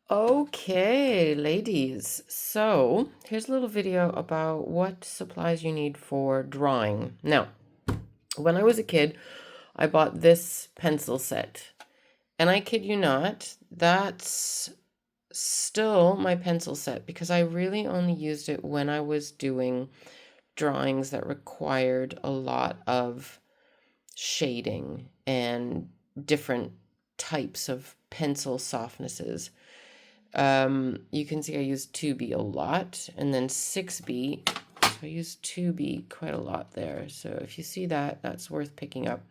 Okay, ladies. So here's a little video about what supplies you need for drawing. Now, when I was a kid, I bought this pencil set. And I kid you not, that's still my pencil set because I really only used it when I was doing drawings that required a lot of shading and different types of pencil softnesses. You can see I use 2B a lot, and then 6B. So I use 2B quite a lot there. So if you see that, that's worth picking up.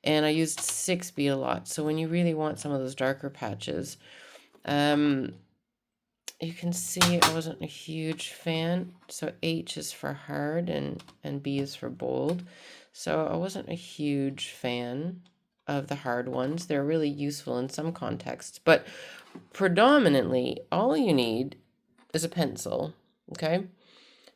And I used 6B a lot. So when you really want some of those darker patches, you can see I wasn't a huge fan. So H is for hard and B is for bold. So I wasn't a huge fan of the hard ones. They're really useful in some contexts, but predominantly all you need is a pencil, okay?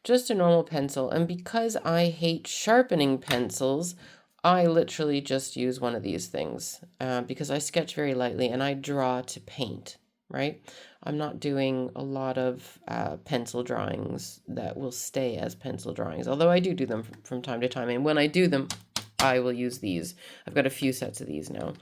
Just a normal pencil. And because I hate sharpening pencils, I literally just use one of these things because I sketch very lightly and I draw to paint, right? I'm not doing a lot of pencil drawings that will stay as pencil drawings, although I do them from time to time. And when I do them, I will use these. I've got a few sets of these now.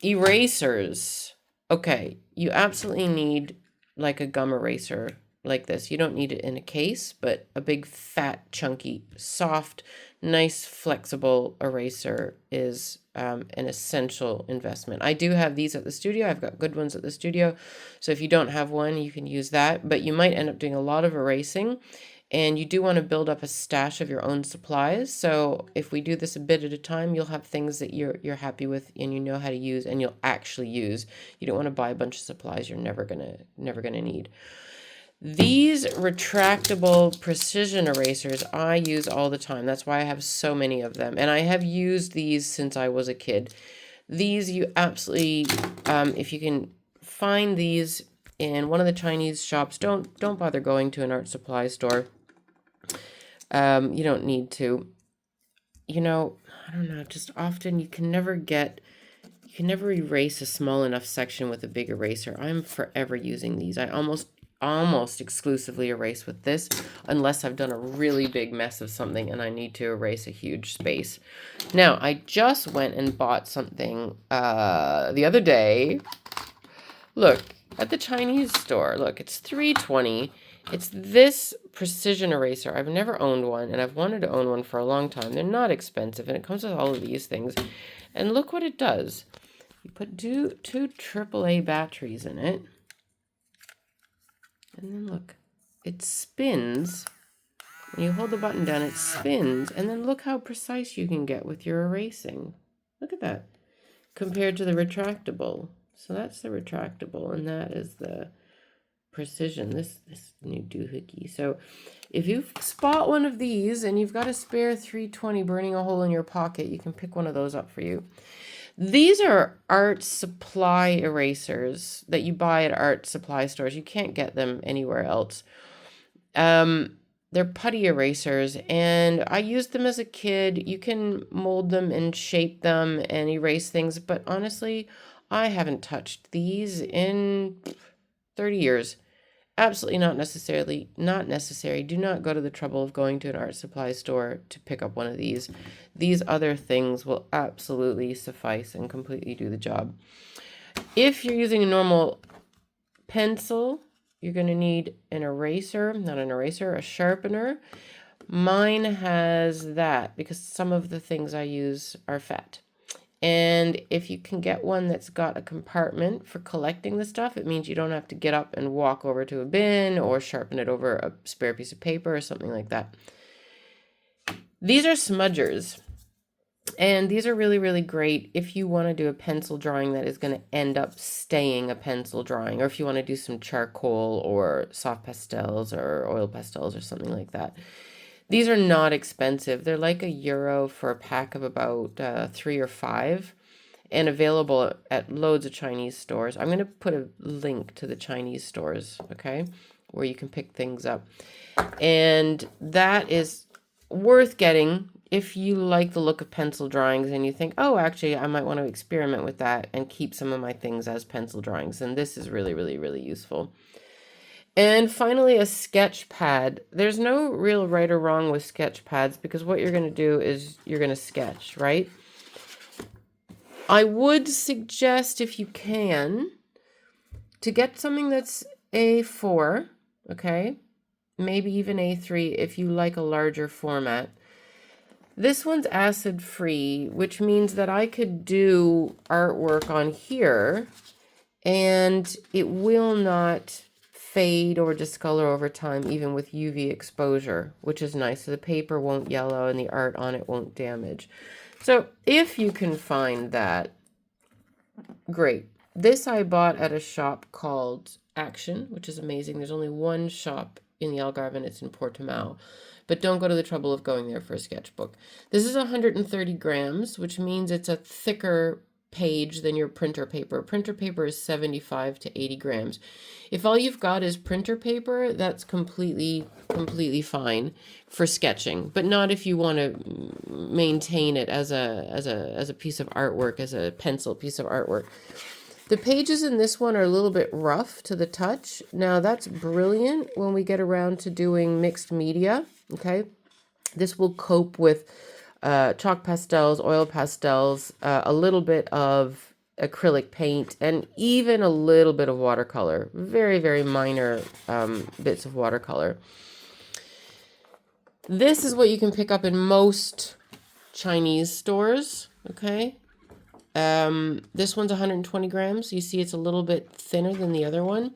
Erasers. Okay, you absolutely need like a gum eraser like this. You don't need it in a case, but a big, fat, chunky, soft, nice, flexible eraser is an essential investment. I do have these at the studio. I've got good ones at the studio. So if you don't have one, you can use that, but you might end up doing a lot of erasing. And you do want to build up a stash of your own supplies. So if we do this a bit at a time, you'll have things that you're happy with and you know how to use and you'll actually use. You don't want to buy a bunch of supplies you're never gonna need. These retractable precision erasers I use all the time. That's why I have so many of them. And I have used these since I was a kid. These you absolutely, if you can find these in one of the Chinese shops, don't bother going to an art supply store. You don't need to. You know, I don't know, just often you can never erase a small enough section with a big eraser. I'm forever using these. I almost exclusively erase with this unless I've done a really big mess of something and I need to erase a huge space. Now, I just went and bought something the other day. Look, at the Chinese store. Look, it's $3.20. It's this precision eraser. I've never owned one, and I've wanted to own one for a long time. They're not expensive, and it comes with all of these things. And look what it does. You put two AAA batteries in it. And then look, it spins. When you hold the button down, it spins. And then look how precise you can get with your erasing. Look at that. Compared to the retractable. So that's the retractable, and that is the precision, this new doohickey. So if you spot one of these and you've got a spare $3.20 burning a hole in your pocket, you can pick one of those up for you. These are art supply erasers that you buy at art supply stores. You can't get them anywhere else. They're putty erasers, and I used them as a kid. You can mold them and shape them and erase things, but honestly, I haven't touched these in 30 years. Absolutely not necessary. Do not go to the trouble of going to an art supply store to pick up one of these. These other things will absolutely suffice and completely do the job. If you're using a normal pencil, you're going to need an eraser, not an eraser, a sharpener. Mine has that because some of the things I use are fat. And if you can get one that's got a compartment for collecting the stuff, it means you don't have to get up and walk over to a bin or sharpen it over a spare piece of paper or something like that. These are smudgers. And these are really, really great if you want to do a pencil drawing that is going to end up staying a pencil drawing, or if you want to do some charcoal or soft pastels or oil pastels or something like that. These are not expensive. They're like €1 for a pack of about 3 or 5 and available at loads of Chinese stores. I'm going to put a link to the Chinese stores, okay, where you can pick things up. And that is worth getting if you like the look of pencil drawings and you think, oh, actually, I might want to experiment with that and keep some of my things as pencil drawings, then this is really, really, really useful. And finally, a sketch pad. There's no real right or wrong with sketch pads because what you're going to do is you're going to sketch, right? I would suggest, if you can, to get something that's A4, okay? Maybe even A3 if you like a larger format. This one's acid free, which means that I could do artwork on here and it will not fade or discolor over time, even with UV exposure, which is nice. So the paper won't yellow and the art on it won't damage. So if you can find that, great. This I bought at a shop called Action, which is amazing. There's only one shop in the Algarve and it's in Portimao. But don't go to the trouble of going there for a sketchbook. This is 130 grams, which means it's a thicker page than your printer paper. Printer paper is 75 to 80 grams. If all you've got is printer paper, that's completely fine for sketching, but not if you want to maintain it as a piece of artwork, as a pencil piece of artwork. The pages in this one are a little bit rough to the touch. Now that's brilliant when we get around to doing mixed media, okay? This will cope with chalk pastels, oil pastels, a little bit of acrylic paint, and even a little bit of watercolor. Very, very minor bits of watercolor. This is what you can pick up in most Chinese stores, okay? This one's 120 grams. You see it's a little bit thinner than the other one.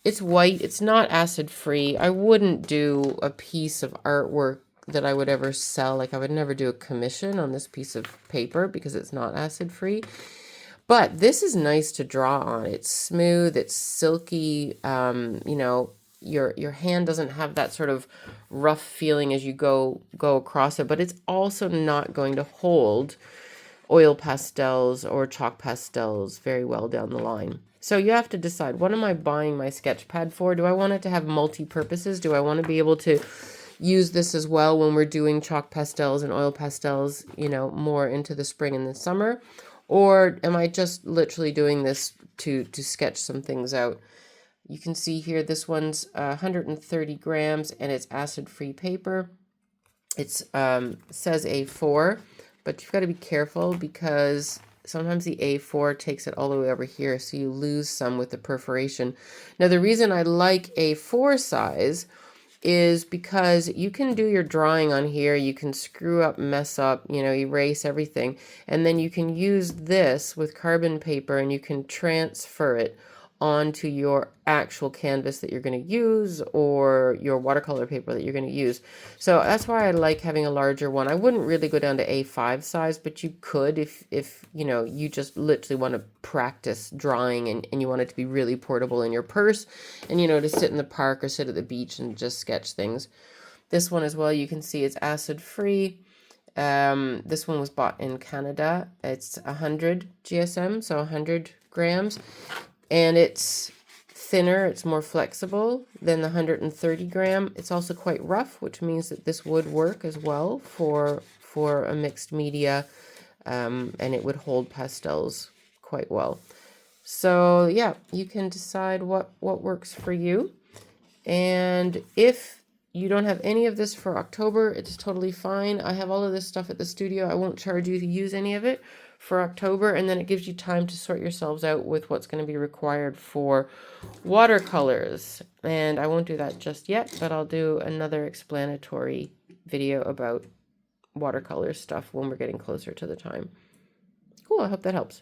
It's white. It's not acid free. I wouldn't do a piece of artwork that I would ever sell. Like I would never do a commission on this piece of paper because it's not acid free. But this is nice to draw on. It's smooth. It's silky. You know, your hand doesn't have that sort of rough feeling as you go across it. But it's also not going to hold oil pastels or chalk pastels very well down the line. So you have to decide, what am I buying my sketch pad for? Do I want it to have multi-purposes? Do I want to be able to use this as well when we're doing chalk pastels and oil pastels, you know, more into the spring and the summer? Or am I just literally doing this to sketch some things out? You can see here, this one's 130 grams and it's acid-free paper. It's says A4, but you've got to be careful because sometimes the A4 takes it all the way over here, so you lose some with the perforation. Now, the reason I like A4 size is because you can do your drawing on here, you can screw up, mess up, you know, erase everything, and then you can use this with carbon paper and you can transfer it onto your actual canvas that you're going to use or your watercolor paper that you're going to use. So that's why I like having a larger one. I wouldn't really go down to A5 size, but you could if you know, you just literally want to practice drawing and you want it to be really portable in your purse and, you know, to sit in the park or sit at the beach and just sketch things. This one as well, you can see it's acid free. This one was bought in Canada. It's 100 GSM, so 100 grams. And it's thinner, it's more flexible than the 130 gram. It's also quite rough, which means that this would work as well for a mixed media, and it would hold pastels quite well. So yeah, you can decide what works for you. And if you don't have any of this for October, it's totally fine. I have all of this stuff at the studio. I won't charge you to use any of it for October, and then it gives you time to sort yourselves out with what's going to be required for watercolors. And I won't do that just yet, but I'll do another explanatory video about watercolor stuff when we're getting closer to the time. Cool, I hope that helps.